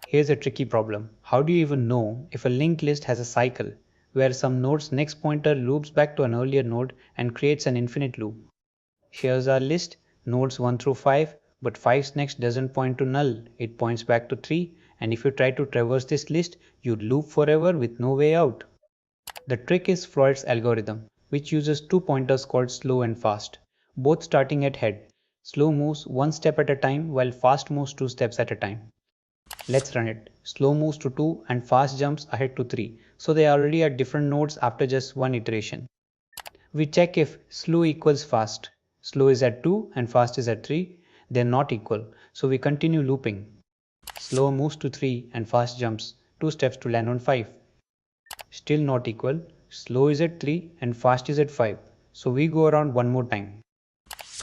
Here's a tricky problem. How do you even know if a linked list has a cycle where some node's next pointer loops back to an earlier node and creates an infinite loop? Here's our list, nodes 1 through 5, but 5's next doesn't point to null, it points back to 3, and if you try to traverse this list, you'd loop forever with no way out. The trick is Floyd's algorithm, which uses two pointers called slow and fast, both starting at head. Slow moves one step at a time while fast moves two steps at a time. Let's run it. Slow moves to 2 and fast jumps ahead to 3, so they are already at different nodes after just one iteration. We check if slow equals fast. Slow is at 2 and fast is at 3. They are not equal, so we continue looping. Slow moves to 3 and fast jumps 2 steps to land on 5. Still not equal. Slow is at 3 and fast is at 5, so we go around one more time.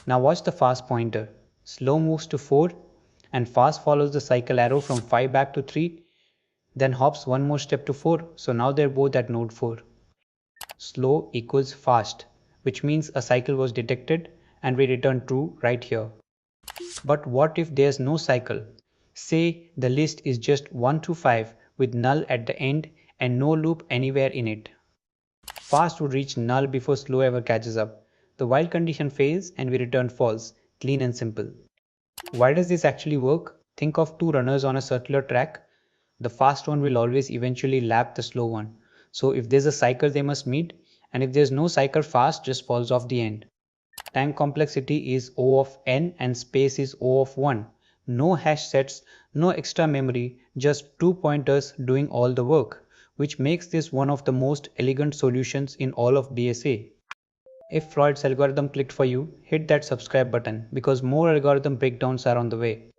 Now watch the fast pointer. Slow moves to 4 and fast follows the cycle arrow from 5 back to 3, then hops one more step to 4, so now they're both at node 4. Slow equals fast, which means a cycle was detected and we return true right here. But what if there's no cycle? Say the list is just 1 to 5 with null at the end and no loop anywhere in it. Fast would reach null before slow ever catches up. The while condition fails and we return false, clean and simple. Why does this actually work? Think of two runners on a circular track. The fast one will always eventually lap the slow one. So if there's a cycle they must meet, and if there's no cycle, fast just falls off the end. Time complexity is O of n and space is O of 1. No hash sets, no extra memory, just two pointers doing all the work, which makes this one of the most elegant solutions in all of DSA. If Floyd's algorithm clicked for you, hit that subscribe button because more algorithm breakdowns are on the way.